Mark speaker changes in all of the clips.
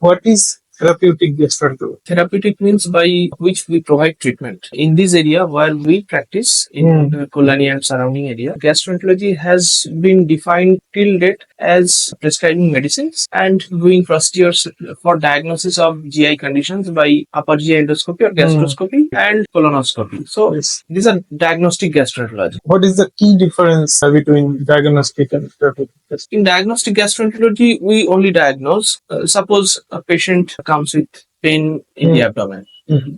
Speaker 1: What is therapeutic gastroenterology?
Speaker 2: Therapeutic means by which we provide treatment. In this area where we practice in colony and surrounding area, gastroenterology has been defined till date as prescribing medicines and doing procedures for diagnosis of GI conditions by upper GI endoscopy or gastroscopy and colonoscopy. So
Speaker 1: Yes.
Speaker 2: these are diagnostic gastroenterology.
Speaker 1: What is the key difference between diagnostic and therapeutic?
Speaker 2: In diagnostic gastroenterology, we only diagnose. Suppose a patient comes with pain in the abdomen.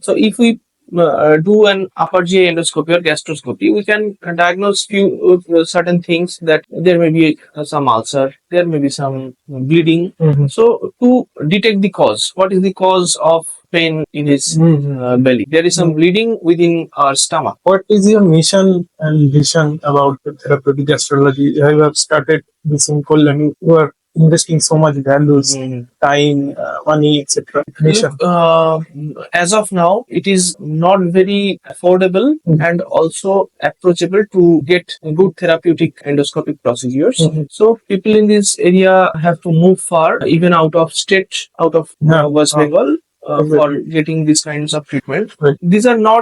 Speaker 2: So if we do an upper GI endoscopy or gastroscopy, we can diagnose few certain things, that there may be some ulcer, there may be some bleeding. So to detect the cause, what is the cause of pain in his belly? There is some bleeding within our stomach.
Speaker 1: What is your mission and vision about the therapeutic gastroenterology? You have started this in colony. You are investing so much values, time, money, etc. Mission.
Speaker 2: Look, as of now, it is not very affordable and also approachable to get good therapeutic endoscopic procedures. So people in this area have to move far, even out of state, out of West Bengal. For getting these kinds of treatment.
Speaker 1: Right.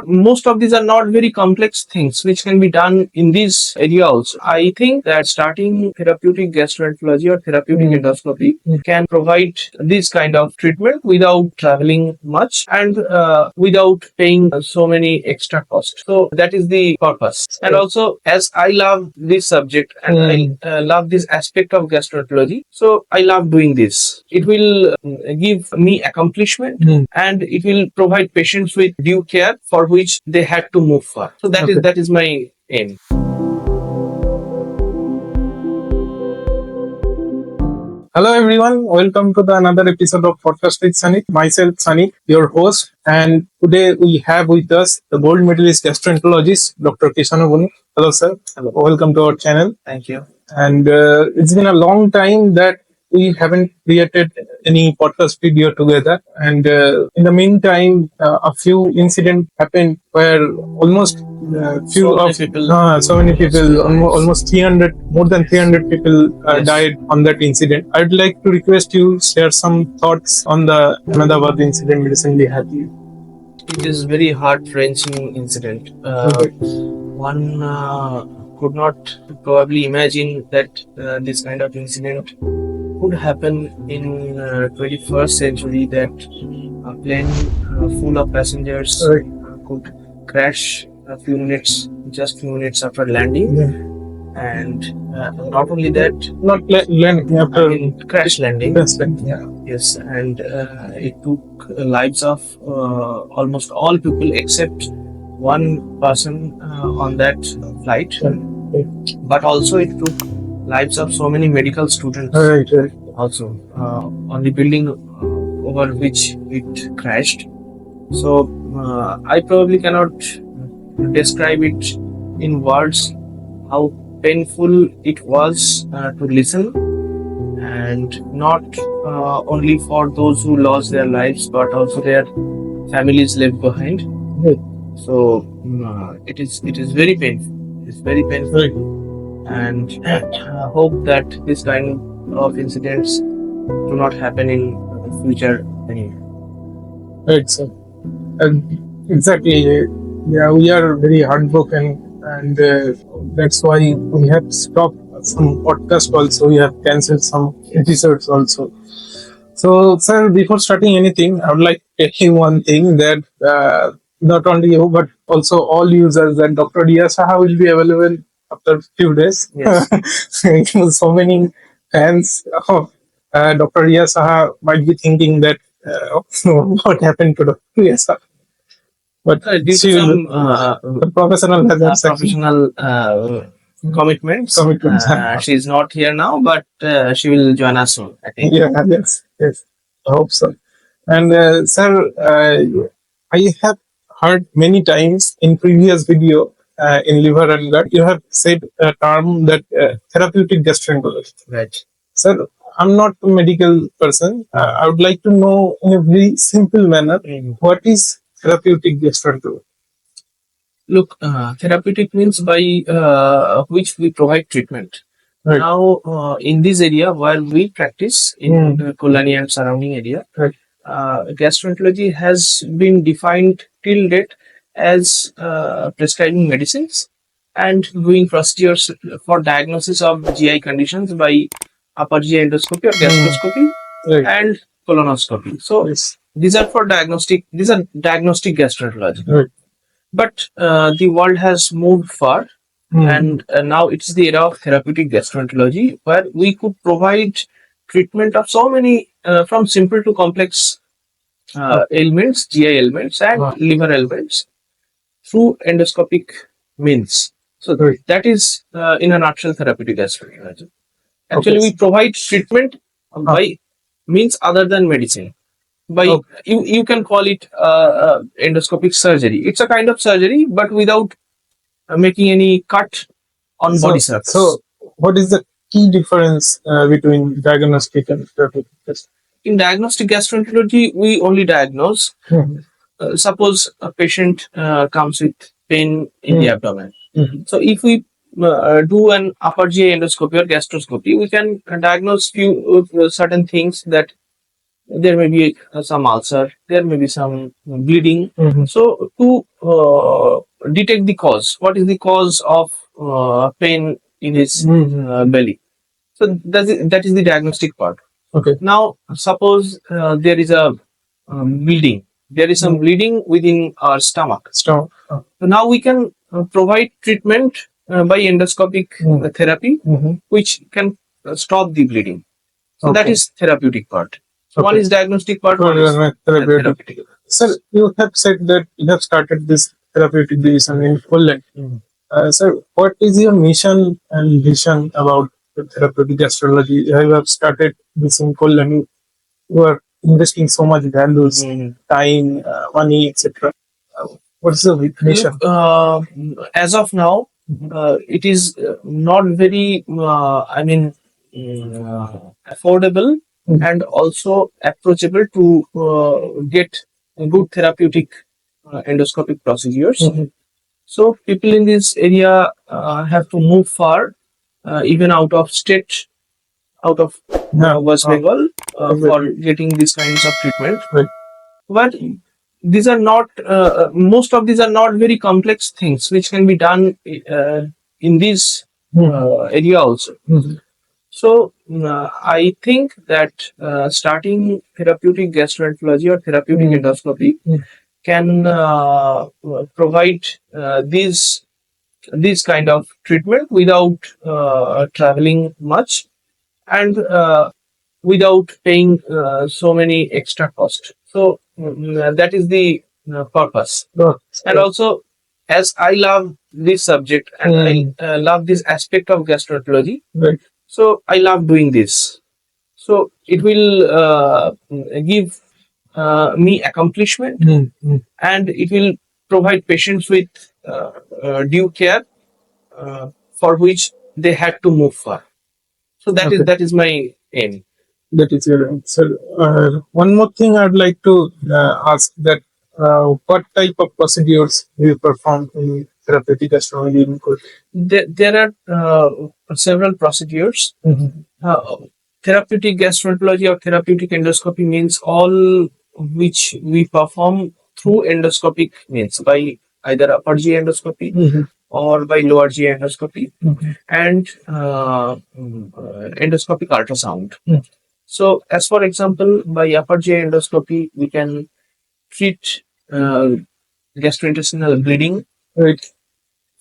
Speaker 2: Most of these are not very complex things which can be done in this area also. I think that starting therapeutic gastroenterology or therapeutic endoscopy can provide this kind of treatment without traveling much and without paying so many extra costs. So that is the purpose. And also, as I love this subject and I love this aspect of gastroenterology, so I love doing this. It will give me accomplishment and it will provide patients with due care for which they had to move far. So that is my aim.
Speaker 1: Hello everyone, welcome to the another episode of Podcast with Sunny. Myself Sunny, your host, and today we have with us the gold medalist gastroenterologist, Dr. Kishanoguni. Hello sir,
Speaker 2: Hello.
Speaker 1: Welcome to our channel.
Speaker 2: Thank you.
Speaker 1: And it's been a long time that we haven't created any podcast video together, and in the meantime a few incidents happened where almost so many people, almost 300, more than 300 people died on that incident. I'd like to request you share some thoughts on the Ahmedabad incident recently happened.
Speaker 2: It is very heart-wrenching incident. One could not probably imagine that this kind of incident could happen in 21st century, that a plane full of passengers could crash few minutes after landing. And not only that,
Speaker 1: landing after
Speaker 2: crash landing.
Speaker 1: Yeah.
Speaker 2: Yes, and it took lives of almost all people except one person on that flight. But also it took lives of so many medical students also on the building over which it crashed. So I probably cannot describe it in words how painful it was to listen, and not only for those who lost their lives but also their families left behind. So it is very painful. It's very painful, and hope that this kind of incidents do not happen in the future anymore.
Speaker 1: Right, sir. Exactly. Yeah, we are very heartbroken, and that's why we have stopped some podcast also. We have cancelled some episodes also. So, sir, before starting anything, I would like to tell you one thing, that not only you but also all users, that Dr. Dia Saha will be available after a few days.
Speaker 2: Yes.
Speaker 1: So many fans of Dr. Dia Saha might be thinking that what happened to Dr. Dia Saha. But
Speaker 2: Due
Speaker 1: she
Speaker 2: to
Speaker 1: will,
Speaker 2: some
Speaker 1: professional
Speaker 2: commitments.
Speaker 1: Commitments.
Speaker 2: She's not here now, but she will join us soon, I think.
Speaker 1: Yeah, yes. I hope so. And sir, I have heard many times in previous video in liver and gut, you have said a term that therapeutic gastroenterology.
Speaker 2: Right.
Speaker 1: Sir, I'm not a medical person. I would like to know in a very simple manner, what is therapeutic gastroenterology?
Speaker 2: Look, therapeutic means by which we provide treatment.
Speaker 1: Right.
Speaker 2: Now, in this area where we practice in Kolani and surrounding area,
Speaker 1: Right.
Speaker 2: gastroenterology has been defined till date as prescribing medicines and doing procedures for diagnosis of GI conditions by upper GI endoscopy or gastroscopy
Speaker 1: Right.
Speaker 2: and colonoscopy. So
Speaker 1: Yes.
Speaker 2: these are for diagnostic. These are diagnostic gastroenterology.
Speaker 1: Right.
Speaker 2: But the world has moved far, and now it's the era of therapeutic gastroenterology, where we could provide treatment of so many, from simple to complex ailments, GI ailments, and liver ailments through endoscopic means. So
Speaker 1: Right.
Speaker 2: that is, in a nutshell, therapeutic gastroenterology. Actually, we provide treatment by means other than medicine. By you can call it endoscopic surgery. It's a kind of surgery, but without making any cut on body surface.
Speaker 1: So, what is the key difference between diagnostic and therapeutic?
Speaker 2: In diagnostic gastroenterology, we only diagnose. Suppose a patient comes with pain in the abdomen. So if we do an upper GI endoscopy or gastroscopy, we can diagnose few certain things, that there may be some ulcer, there may be some bleeding. So to detect the cause, what is the cause of pain in his belly? So that is the diagnostic part.
Speaker 1: Okay.
Speaker 2: Now, suppose there is a bleeding. There is some bleeding within our stomach.
Speaker 1: So
Speaker 2: now we can provide treatment by endoscopic therapy, which can stop the bleeding. So that is therapeutic part. So one is diagnostic part, one is therapeutic.
Speaker 1: Sir, you have said that you have started this therapeutic division in Poland. Sir, what is your mission and vision about the therapeutic gastrology? You have started this in Poland. You are investing so much values, time, money, etc. What's the mission?
Speaker 2: Look, as of now, it is not very, affordable and also approachable to get good therapeutic endoscopic procedures. So people in this area have to move far, even out of state, out of West Bengal, for getting these kinds of treatment.
Speaker 1: Right.
Speaker 2: But these are not, most of these are not very complex things which can be done in this area also. So I think that starting therapeutic gastroenterology or therapeutic endoscopy can provide these kind of treatment without traveling much, and without paying so many extra cost. So that is the purpose. And also, as I love this subject and I love this aspect of gastroenterology,
Speaker 1: Right.
Speaker 2: so I love doing this. So it will give me accomplishment, and it will provide patients with due care, for which they had to move far. So that is my aim.
Speaker 1: That is your answer. One more thing I'd like to ask, that what type of procedures do you perform in therapeutic gastroenterology in Korea?
Speaker 2: There are several procedures. Therapeutic gastroenterology or therapeutic endoscopy means all which we perform through endoscopic means, by either upper GI endoscopy or by lower GI endoscopy, and endoscopic ultrasound. So, as for example, by upper GI endoscopy, we can treat gastrointestinal bleeding.
Speaker 1: Right.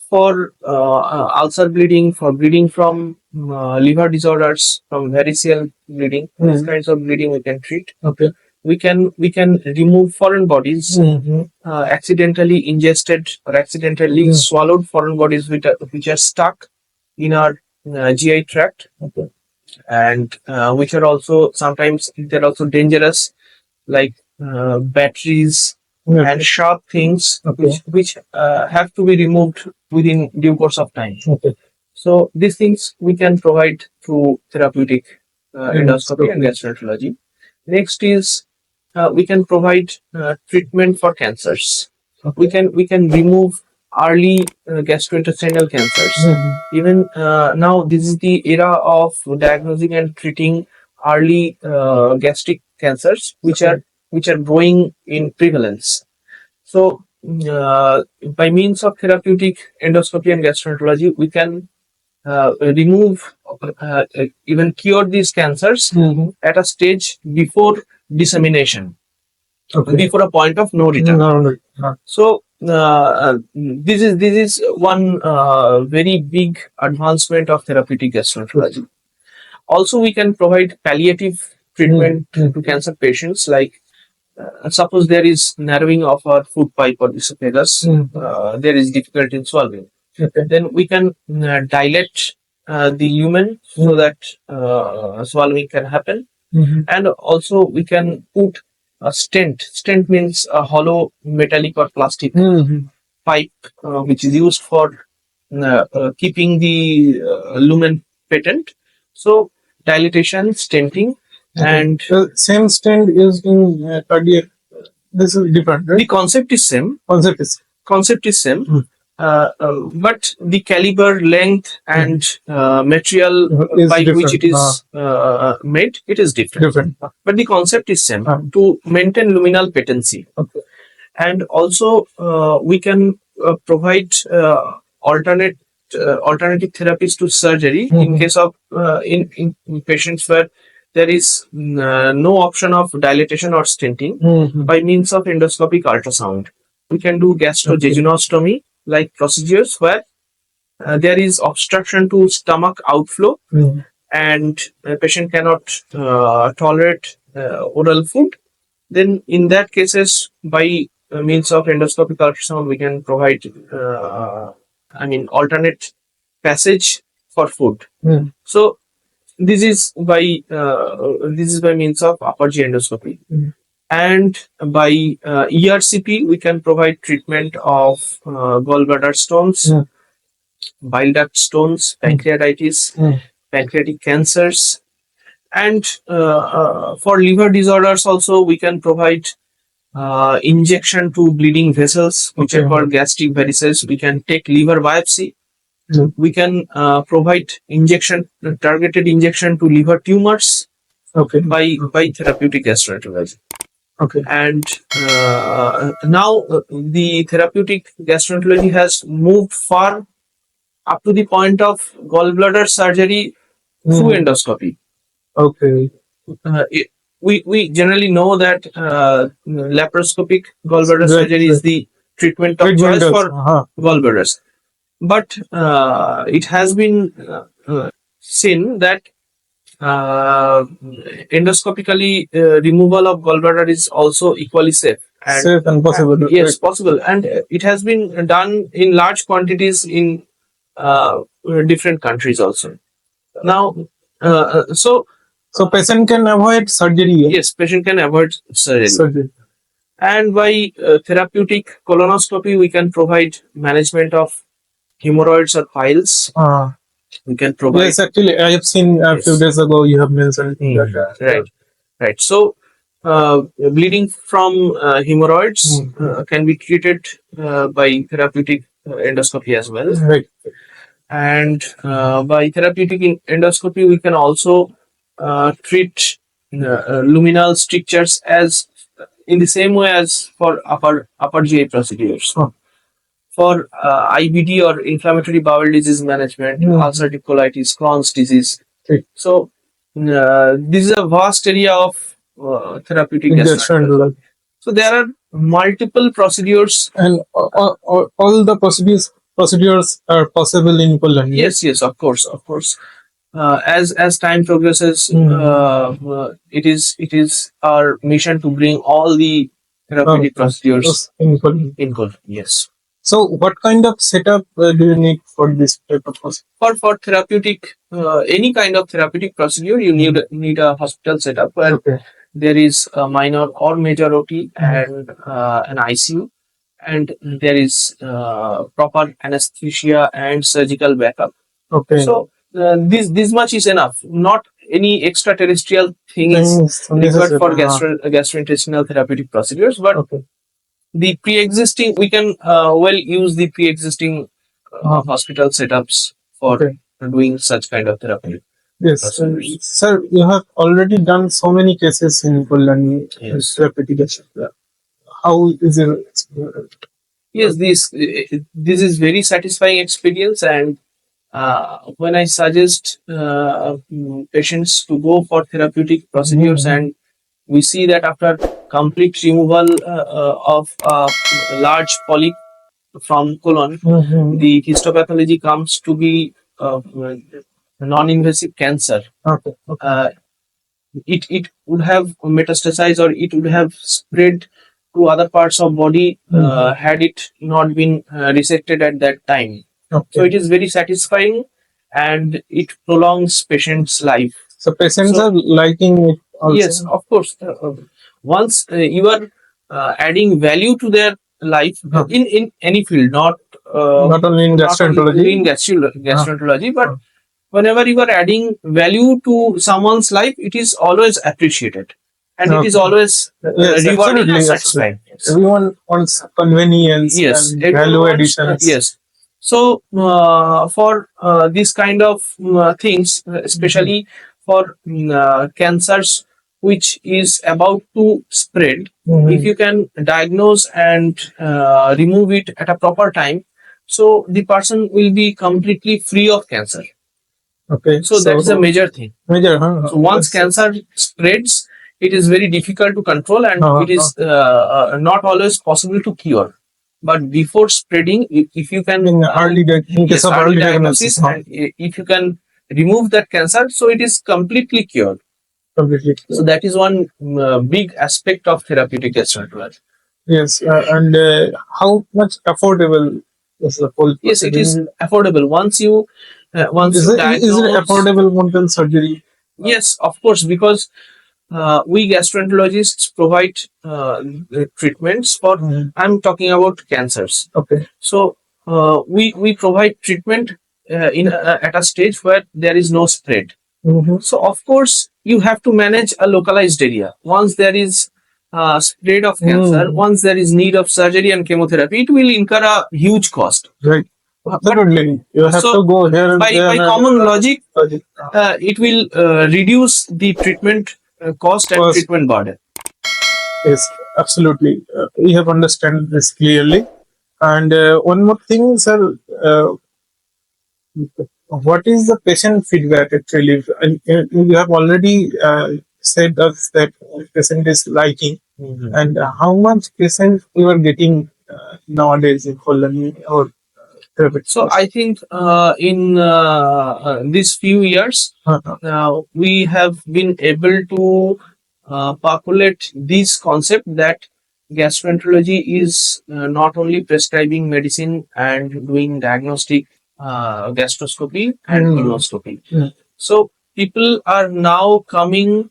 Speaker 2: For ulcer bleeding, for bleeding from liver disorders, from variceal bleeding, these kinds of bleeding we can treat.
Speaker 1: Okay.
Speaker 2: We can remove foreign bodies, accidentally ingested or accidentally swallowed foreign bodies which are stuck in our GI tract.
Speaker 1: Okay.
Speaker 2: And which are also sometimes they're also dangerous, like batteries and sharp things, which have to be removed within due course of time. Okay. So these things we can provide through therapeutic endoscopy and gastroenterology. Next is we can provide treatment for cancers. We can remove early gastrointestinal cancers. Even now, this is the era of diagnosing and treating early gastric cancers, which are growing in prevalence. So, by means of therapeutic endoscopy and gastroenterology, we can remove, even cure these cancers at a stage before dissemination, before a point of no return. So this is one very big advancement of therapeutic gastroenterology. Also, we can provide palliative treatment to cancer patients, like suppose there is narrowing of our food pipe or esophagus, there is difficulty in swallowing. Then we can dilate the lumen so that swallowing can happen. And also we can put a stent. Stent means a hollow metallic or plastic pipe, which is used for keeping the lumen patent. So dilatation, stenting, and
Speaker 1: same stent used in cardiac. This is different, right?
Speaker 2: the concept is same. Concept is same. But the caliber, length, and material by which it is made, it is different. But the concept is same, to maintain luminal patency. And also we can provide alternative therapies to surgery in case of in patients where there is no option of dilatation or stenting. By means of endoscopic ultrasound, we can do gastrojejunostomy like procedures where there is obstruction to stomach outflow and a patient cannot tolerate oral food. Then in that cases, by means of endoscopic ultrasound, we can provide alternate passage for food. So this is by means of upper GI endoscopy. And by ERCP, we can provide treatment of gallbladder stones, bile duct stones, pancreatitis, pancreatic cancers, and for liver disorders also we can provide injection to bleeding vessels, which are called gastric varices. We can take liver biopsy. We can provide targeted injection to liver tumors by therapeutic gastroenterology. And now the therapeutic gastroenterology has moved far up to the point of gallbladder surgery through endoscopy. We generally know that laparoscopic gallbladder surgery is the treatment of choice for gallbladders. But it has been seen that endoscopically removal of gallbladder is also equally safe and possible. Yes, possible, and it has been done in large quantities in different countries also. Now, so patient can avoid surgery. Yes, patient can avoid surgery. And by therapeutic colonoscopy, we can provide management of hemorrhoids or piles. We can provide. Yes, actually, I have seen a few days ago you have mentioned that. Right. So, bleeding from hemorrhoids can be treated by therapeutic endoscopy as well. Right. And by therapeutic endoscopy, we can also treat luminal strictures as in the same way as for upper GI procedures. For IBD or inflammatory bowel disease management, ulcerative colitis, Crohn's disease. So this is a vast area of therapeutic gastroenterology. So there are multiple procedures, and all the procedures are possible in Poland. Yes, of course. As time progresses, it is our mission to bring all the therapeutic procedures in Poland. Yes. So, what kind of setup do you need for this type of procedure? For therapeutic, any kind of therapeutic procedure, you need a hospital setup where there is a minor or major OT and an ICU, and there is proper anesthesia and surgical backup. So this much is enough. Not any extraterrestrial thing is required for gastrointestinal therapeutic procedures, but the pre-existing, we can well use the pre-existing hospital setups for doing such kind of therapy.
Speaker 1: Yes, sir, you have already done so many cases in Kolani.
Speaker 2: Yes.
Speaker 1: Therapeutic Gastroenterology. How is your experience?
Speaker 2: Yes, this is very satisfying experience, and when I suggest patients to go for therapeutic procedures, and we see that after complete removal of large polyp from colon, the histopathology comes to be non-invasive cancer.
Speaker 1: Okay.
Speaker 2: It would have metastasized, or it would have spread to other parts of body had it not been resected at that time. So it is very satisfying, and it prolongs patient's life.
Speaker 1: So patients are liking it also.
Speaker 2: Yes, of course. Once you are adding value to their life in any field, not
Speaker 1: only in gastroenterology.
Speaker 2: Gastroenterology, but whenever you are adding value to someone's life, it is always appreciated, and it is always rewarding and satisfying.
Speaker 1: Everyone wants convenience.
Speaker 2: Yes,
Speaker 1: and value additions.
Speaker 2: Yes. So for these kind of things, especially for cancers which is about to spread, if you can diagnose and remove it at a proper time, so the person will be completely free of cancer.
Speaker 1: Okay.
Speaker 2: So that is a major thing. So once cancer spreads, it is very difficult to control, and it is not always possible to cure. But before spreading, if you can
Speaker 1: in case of early diagnosis,
Speaker 2: and if you can remove that cancer, so it is completely cured. So that is one big aspect of therapeutic gastroenterology.
Speaker 1: Yes, and how much affordable is the whole?
Speaker 2: Yes, it is affordable. Once you
Speaker 1: is it affordable more than surgery?
Speaker 2: Yes, of course, because we gastroenterologists provide treatments for. I'm talking about cancers.
Speaker 1: Okay.
Speaker 2: So we provide treatment at a stage where there is no spread. So of course you have to manage a localized area. Once there is spread of cancer, once there is need of surgery and chemotherapy, it will incur a huge cost.
Speaker 1: Right. Absolutely. You have to go here.
Speaker 2: By common logic, it will reduce the treatment cost and treatment burden.
Speaker 1: Yes, absolutely. We have understand this clearly. And one more thing, sir. What is the patient feedback actually? And you have already said us that patient is liking, and how much patient you are getting nowadays in colony or therapy?
Speaker 2: So I think in these few years, we have been able to populate this concept that gastroenterology is not only prescribing medicine and doing diagnostic gastroscopy and colonoscopy. So people are now coming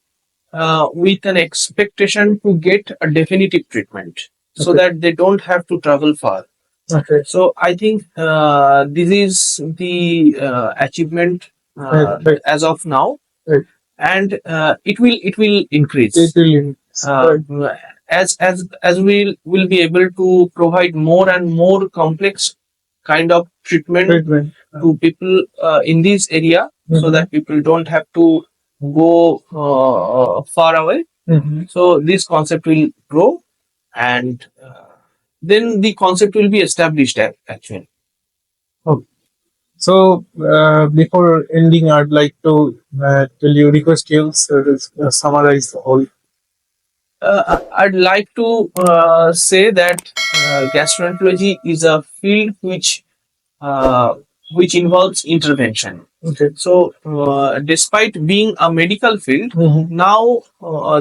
Speaker 2: with an expectation to get a definitive treatment, so that they don't have to travel far.
Speaker 1: Okay.
Speaker 2: So I think this is the achievement as of now, and it will increase.
Speaker 1: It will
Speaker 2: as we will be able to provide more and more complex kind of treatment to people in this area, so that people don't have to go far away. So this concept will grow, and then the concept will be established actually.
Speaker 1: Okay. So before ending, I'd like to request you summarize the whole.
Speaker 2: I'd like to say that gastroenterology is a field which involves intervention.
Speaker 1: Okay.
Speaker 2: So despite being a medical field, now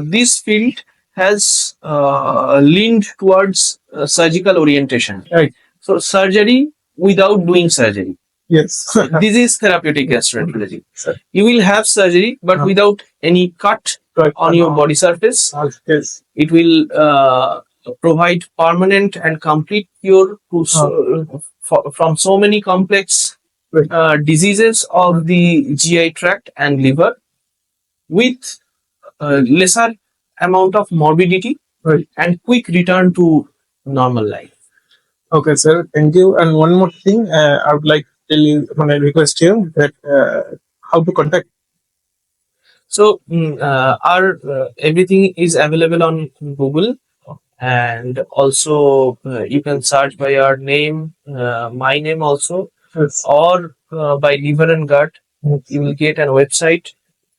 Speaker 2: this field has leaned towards surgical orientation.
Speaker 1: Right.
Speaker 2: So surgery without doing surgery.
Speaker 1: Yes.
Speaker 2: This is therapeutic gastroenterology. You will have surgery, but without any cut on your body surface.
Speaker 1: Yes.
Speaker 2: It will provide permanent and complete cure to from so many complex diseases of the GI tract and liver, with lesser amount of morbidity and quick return to normal life.
Speaker 1: Okay, sir. Thank you. And one more thing, I would like to tell you, when I request you that how to contact.
Speaker 2: So our everything is available on Google, and also you can search by our name, my name also,
Speaker 1: Yes.
Speaker 2: or by liver and gut.
Speaker 1: Yes.
Speaker 2: You will get a website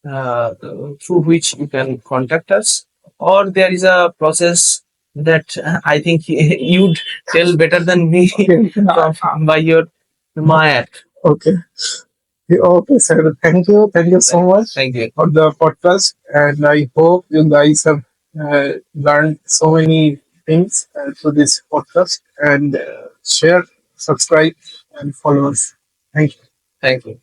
Speaker 2: through which you can contact us, or there is a process that I think you'd tell better than me
Speaker 1: Okay.
Speaker 2: by your Mayat.
Speaker 1: Okay. Okay, sir. Thank you. Thank you so much
Speaker 2: Thank you.
Speaker 1: for the podcast. And I hope you guys have learned so many things through this podcast. And share, subscribe, and follow us. Thank you.
Speaker 2: Thank you.